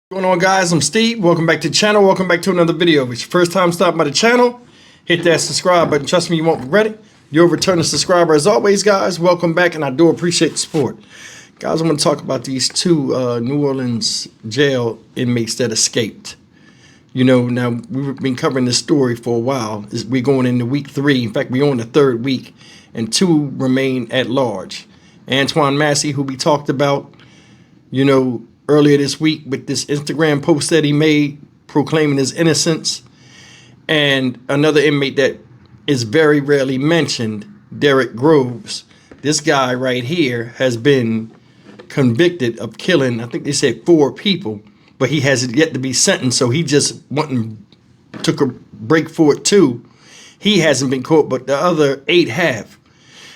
What's going on, guys? I'm Steve. Welcome back to the channel. Welcome back to another video. If it's your first time stopping by the channel, hit that subscribe button. Trust me, you won't regret it. You're a returning subscriber as always, guys. Welcome back, and I do appreciate the support. Guys, I'm going to talk about these two New Orleans jail inmates that escaped. You know, now we've been covering this story for a while. We're going into week 3. In fact, we're on the 3rd week, and 2 remain at large. Antoine Massie, who we talked about, you know, earlier this week with this Instagram post that he made proclaiming his innocence, and another inmate that is very rarely mentioned, Derek Groves. This guy right here has been convicted of killing, I think they said 4 people, but he hasn't yet to be sentenced, so he just took a break for it too. He hasn't been caught, but the other 8 have.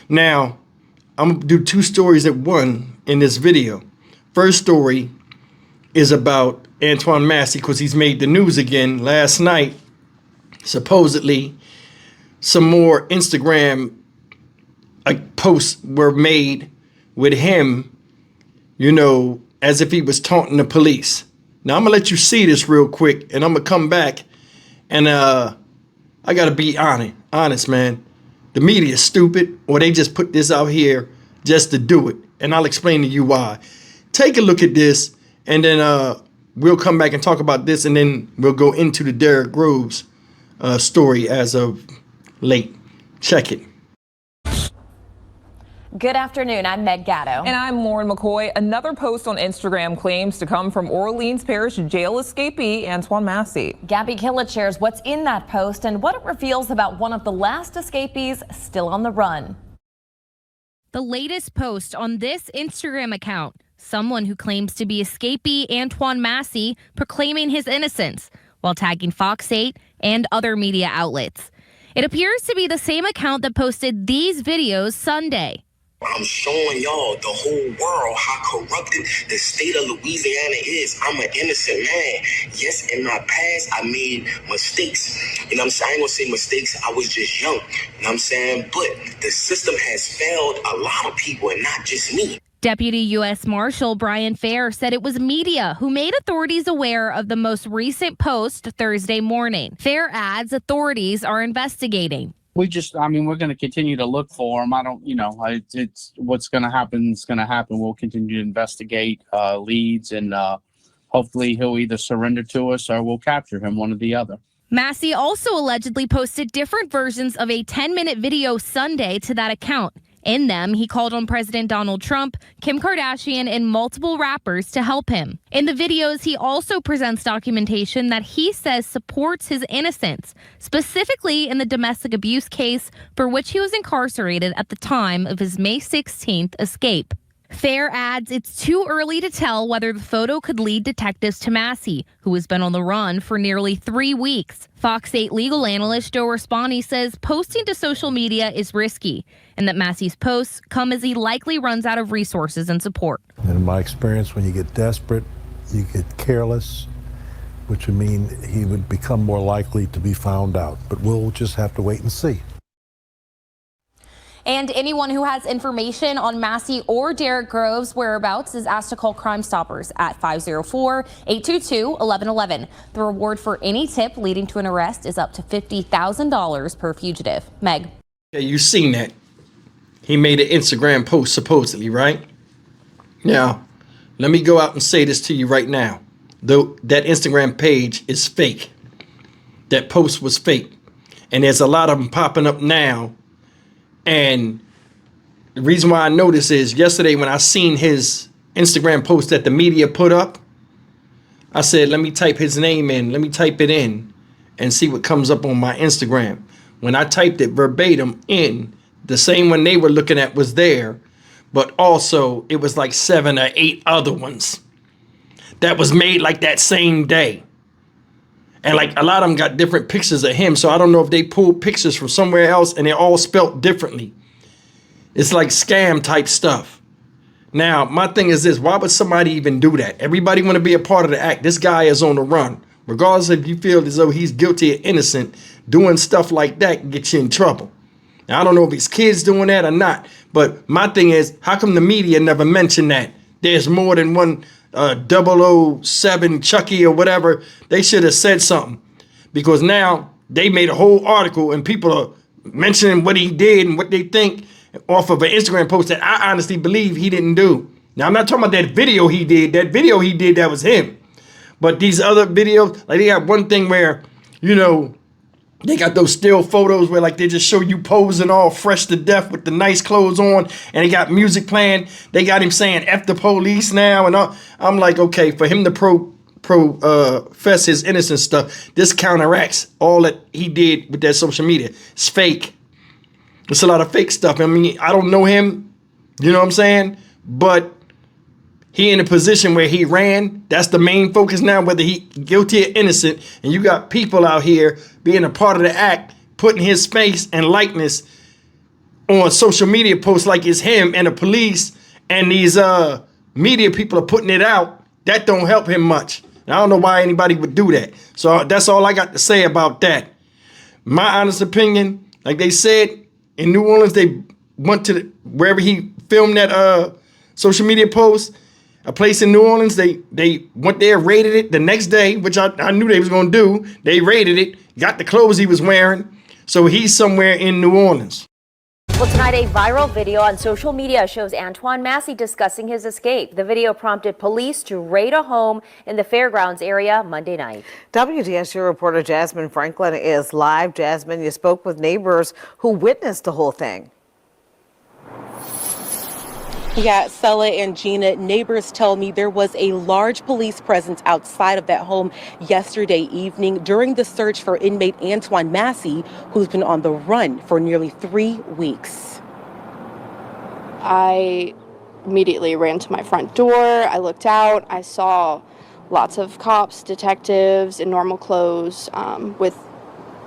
Now, I'm going to do 2 stories at one in this video. First story is about Antoine Massie because he's made the news again. Last night, supposedly, some more Instagram posts were made with him, you know, as if he was taunting the police. Now, I'm going to let you see this real quick, and I'm going to come back, and I got to be honest, man. The media is stupid, or they just put this out here just to do it, and I'll explain to you why. Take a look at this, and then we'll come back and talk about this, and then we'll go into the Derek Groves story as of late. Check it. Good afternoon, I'm Meg Gatto. And I'm Lauren McCoy. Another post on Instagram claims to come from Orleans Parish jail escapee Antoine Massie. Gabby Killett shares what's in that post and what it reveals about one of the last escapees still on the run. The latest post on this Instagram account, someone who claims to be escapee Antoine Massie proclaiming his innocence while tagging Fox 8 and other media outlets. It appears to be the same account that posted these videos Sunday. I'm showing y'all, the whole world, how corrupted the state of Louisiana is. I'm an innocent man. Yes, in my past, I made mistakes. You know what I'm saying? I ain't gonna say mistakes. I was just young. You know what I'm saying? But the system has failed a lot of people and not just me. Deputy U.S. Marshal Brian Fair said it was media who made authorities aware of the most recent post Thursday morning. Fair adds authorities are investigating. We're going to continue to look for him. It's what's going to happen is going to happen. We'll continue to investigate leads, and hopefully he'll either surrender to us or we'll capture him, one or the other. Massie also allegedly posted different versions of a 10-minute video Sunday to that account. In them, he called on President Donald Trump, Kim Kardashian, and multiple rappers to help him. In the videos, he also presents documentation that he says supports his innocence, specifically in the domestic abuse case for which he was incarcerated at the time of his May 16th escape. Fair adds it's too early to tell whether the photo could lead detectives to Massie, who has been on the run for nearly 3 weeks. Fox 8 legal analyst Joe Raspani says posting to social media is risky, and that Massie's posts come as he likely runs out of resources and support. In my experience, when you get desperate, you get careless, which would mean he would become more likely to be found out. But we'll just have to wait and see. And anyone who has information on Massie or Derek Groves' whereabouts is asked to call Crime Stoppers at 504-822-1111. The reward for any tip leading to an arrest is up to $50,000 per fugitive. Meg. Yeah, you seen that. He made an Instagram post supposedly, right? Now, let me go out and say this to you right now. Though that Instagram page is fake. That post was fake. And there's a lot of them popping up now. And the reason why I know this is yesterday when I seen his Instagram post that the media put up, I said, let me type his name in. Let me type it in and see what comes up on my Instagram. When I typed it verbatim in, the same one they were looking at was there, but also it was like 7 or 8 other ones that was made like that same day. And like a lot of them got different pictures of him. So I don't know if they pulled pictures from somewhere else and they're all spelt differently. It's like scam type stuff. Now, my thing is this. Why would somebody even do that? Everybody want to be a part of the act. This guy is on the run. Regardless if you feel as though he's guilty or innocent, doing stuff like that can get you in trouble. Now, I don't know if his kids doing that or not. But my thing is, how come the media never mentioned that? There's more than one 007 Chucky or whatever, they should have said something, because now they made a whole article and people are mentioning what he did and what they think off of an Instagram post that I honestly believe he didn't do. Now, I'm not talking about that video he did. That video he did, that was him. But these other videos, like they got one thing where, you know, they got those still photos where like they just show you posing all fresh to death with the nice clothes on, and they got music playing. They got him saying F the police now and all. I'm like, okay, for him to profess his innocent stuff, this counteracts all that he did with that social media. It's fake. It's a lot of fake stuff. I mean, I don't know him, you know what I'm saying? But he in a position where he ran. That's the main focus now, whether he guilty or innocent. And you got people out here being a part of the act, putting his face and likeness on social media posts like it's him, and the police and these media people are putting it out. That don't help him much. And I don't know why anybody would do that. So that's all I got to say about that. My honest opinion, like they said, in New Orleans, they went to wherever he filmed that social media post, a place in New Orleans. They went there, raided it the next day, which I knew they was going to do. They raided it, got the clothes he was wearing. So he's somewhere in New Orleans. Well, tonight a viral video on social media shows Antoine Massie discussing his escape. The video prompted police to raid a home in the fairgrounds area Monday night. WDSU reporter Jasmine Franklin is live. Jasmine, you spoke with neighbors who witnessed the whole thing. Yeah, Sella and Gina, neighbors tell me there was a large police presence outside of that home yesterday evening during the search for inmate Antoine Massie, who's been on the run for nearly 3 weeks. I immediately ran to my front door. I looked out. I saw lots of cops, detectives in normal clothes with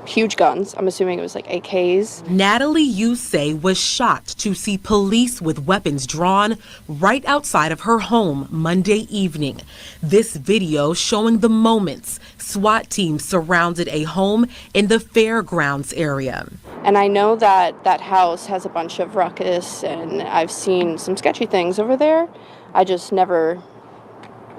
huge guns. I'm assuming it was like AKs. Natalie Yusei was shocked to see police with weapons drawn right outside of her home Monday evening. This video showing the moments SWAT teams surrounded a home in the fairgrounds area. And I know that that house has a bunch of ruckus, and I've seen some sketchy things over there. I just never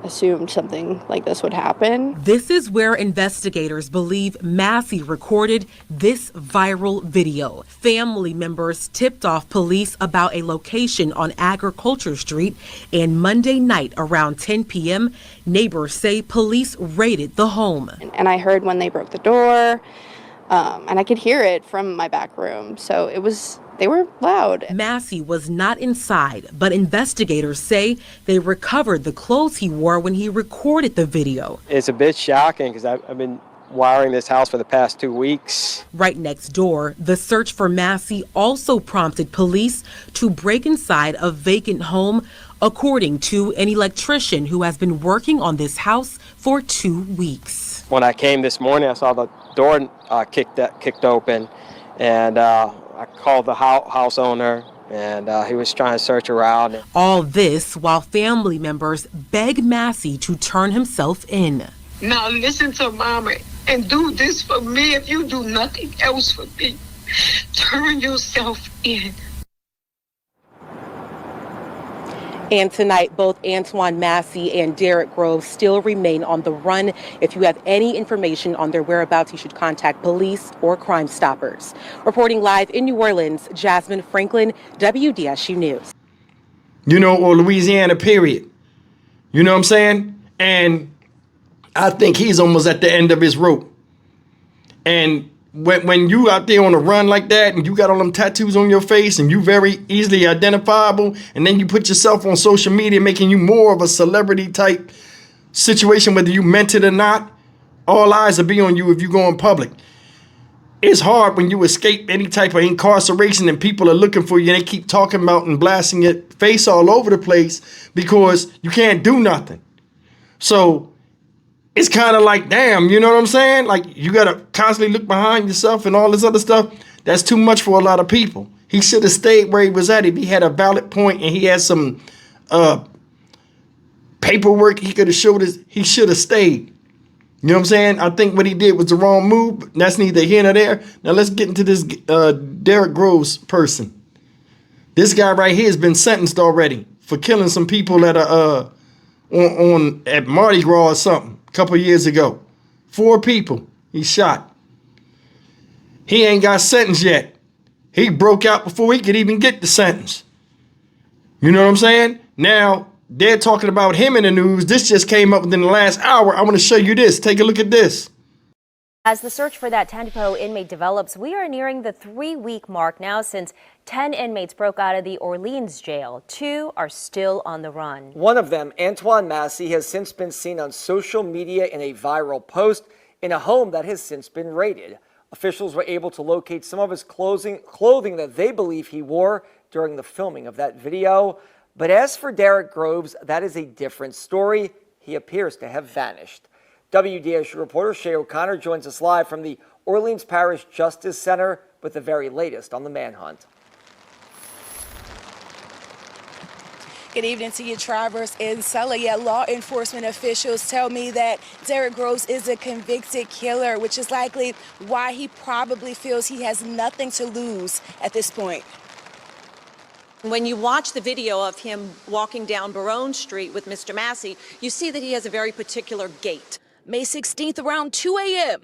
assumed something like this would happen. This is where investigators believe Massie recorded this viral video. Family members tipped off police about a location on Agriculture Street, and Monday night around 10 p.m., neighbors say police raided the home. And I heard when they broke the door, and I could hear it from my back room. So they were loud. Massie was not inside, but investigators say they recovered the clothes he wore when he recorded the video. It's a bit shocking because I've been wiring this house for the past 2 weeks. Right next door, the search for Massie also prompted police to break inside a vacant home, according to an electrician who has been working on this house for 2 weeks. When I came this morning, I saw the door kicked open, and I called the house owner, and he was trying to search around. All this while family members beg Massie to turn himself in. Now listen to Mama and do this for me. If you do nothing else for me, turn yourself in. And tonight, both Antoine Massie and Derek Groves still remain on the run. If you have any information on their whereabouts, you should contact police or Crime Stoppers. Reporting live in New Orleans, Jasmine Franklin, WDSU News. You know, or Louisiana, period. You know what I'm saying? And I think he's almost at the end of his rope. And when you out there on a run like that and you got all them tattoos on your face and you very easily identifiable, and then you put yourself on social media making you more of a celebrity type situation, whether you meant it or not, all eyes will be on you if you go in public. It's hard when you escape any type of incarceration and people are looking for you and they keep talking about and blasting your face all over the place because you can't do nothing. So it's kind of like, damn, you know what I'm saying? Like, you got to constantly look behind yourself and all this other stuff. That's too much for a lot of people. He should have stayed where he was at. If he had a valid point and he had some paperwork he could have showed us, he should have stayed. You know what I'm saying? I think what he did was the wrong move. But that's neither here nor there. Now let's get into this Derek Groves person. This guy right here has been sentenced already for killing some people at a on at Mardi Gras or something a couple years ago. 4 people he shot. He ain't got sentenced yet. He broke out before he could even get the sentence. You know what I'm saying? Now, they're talking about him in the news. This just came up within the last hour. I want to show you this. Take a look at this. As the search for that Tampico inmate develops, we are nearing the 3-week mark now since 10 inmates broke out of the Orleans jail. 2 are still on the run. One of them, Antoine Massie, has since been seen on social media in a viral post in a home that has since been raided. Officials were able to locate some of his clothing that they believe he wore during the filming of that video. But as for Derek Groves, that is a different story. He appears to have vanished. WDSU reporter Shay O'Connor joins us live from the Orleans Parish Justice Center with the very latest on the manhunt. Good evening to you, Travers and Sulla. Yeah, law enforcement officials tell me that Derek Groves is a convicted killer, which is likely why he probably feels he has nothing to lose at this point. When you watch the video of him walking down Barone Street with Mr. Massie, you see that he has a very particular gait. May 16th around 2 a.m.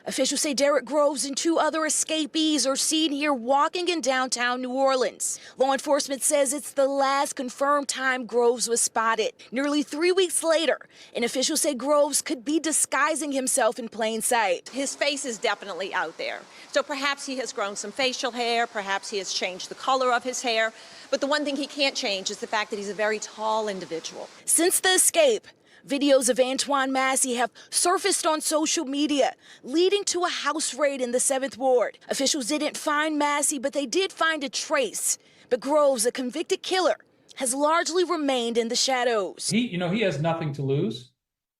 Officials say Derek Groves and 2 other escapees are seen here walking in downtown New Orleans. Law enforcement says it's the last confirmed time Groves was spotted. Nearly 3 weeks later, and officials say Groves could be disguising himself in plain sight. His face is definitely out there. So perhaps he has grown some facial hair, perhaps he has changed the color of his hair. But the one thing he can't change is the fact that he's a very tall individual. Since the escape, videos of Antoine Massie have surfaced on social media, leading to a house raid in the 7th Ward. Officials didn't find Massie, but they did find a trace. But Groves, a convicted killer, has largely remained in the shadows. He has nothing to lose.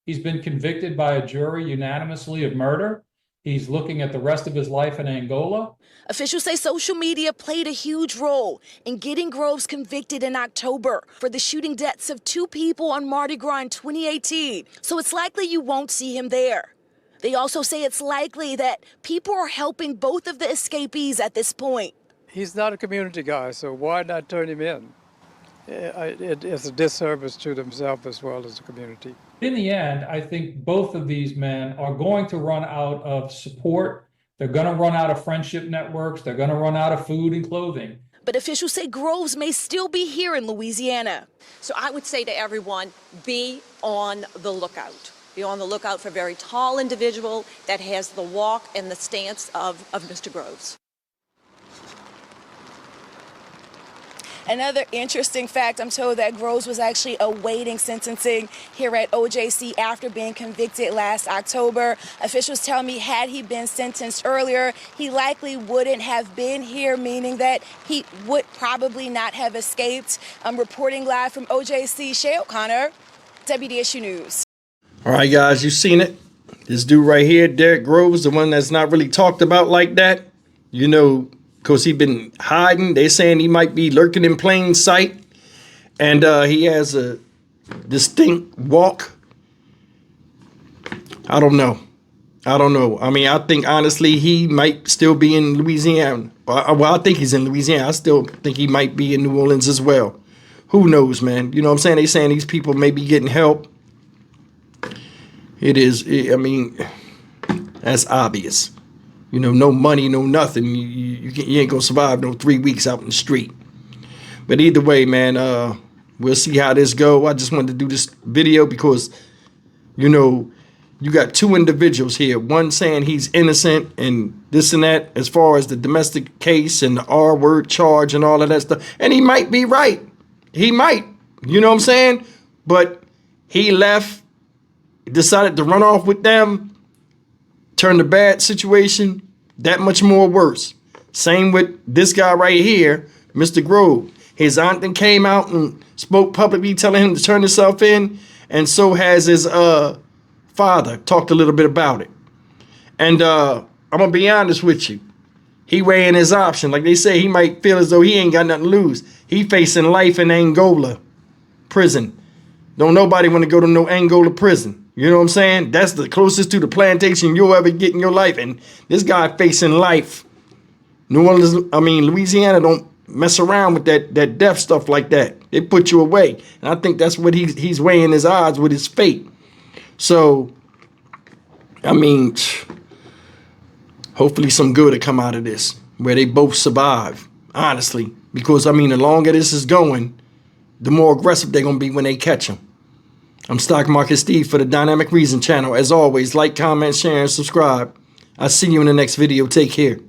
He's been convicted by a jury unanimously of murder. He's looking at the rest of his life in Angola. Officials say social media played a huge role in getting Groves convicted in October for the shooting deaths of 2 people on Mardi Gras in 2018. So it's likely you won't see him there. They also say it's likely that people are helping both of the escapees at this point. He's not a community guy, so why not turn him in? It's a disservice to themselves as well as the community. In the end, I think both of these men are going to run out of support. They're going to run out of friendship networks. They're going to run out of food and clothing. But officials say Groves may still be here in Louisiana. So I would say to everyone, be on the lookout. Be on the lookout for a very tall individual that has the walk and the stance of Mr. Groves. Another interesting fact, I'm told that Groves was actually awaiting sentencing here at OJC after being convicted last October. Officials tell me had he been sentenced earlier, he likely wouldn't have been here, meaning that he would probably not have escaped. I'm reporting live from OJC, Shay O'Connor, WDSU News. All right, guys, you've seen it. This dude right here, Derek Groves, the one that's not really talked about like that, because he's been hiding. They're saying he might be lurking in plain sight. And he has a distinct walk. I don't know. I mean, I think, honestly, he might still be in Louisiana. Well, I think he's in Louisiana. I still think he might be in New Orleans as well. Who knows, man? You know what I'm saying? They're saying these people may be getting help. I mean, that's obvious. No money, no nothing. You ain't gonna survive no 3 weeks out in the street. But either way, man, we'll see how this go. I just wanted to do this video because, you got 2 individuals here. One saying he's innocent and this and that as far as the domestic case and the R-word charge and all of that stuff. And he might be right. He might. You know what I'm saying? But he left, decided to run off with them, turn the bad situation that much more worse. Same with this guy right here, Mr. Grove. His aunt then came out and spoke publicly telling him to turn himself in, and so has his father talked a little bit about it. And I'm going to be honest with you. He weighing his option. Like they say, he might feel as though he ain't got nothing to lose. He facing life in Angola prison. Don't nobody want to go to no Angola prison. You know what I'm saying? That's the closest to the plantation you'll ever get in your life. And this guy facing life. Louisiana mess around with that death stuff like that. It put you away. And I think that's what he's weighing his odds with his fate. So, I mean, hopefully some good will come out of this, where they both survive, honestly. Because, I mean, the longer this is going, the more aggressive they're going to be when they catch him. I'm Stock Market Steve for the Dynamic Reason channel. As always, like, comment, share, and subscribe. I'll see you in the next video. Take care.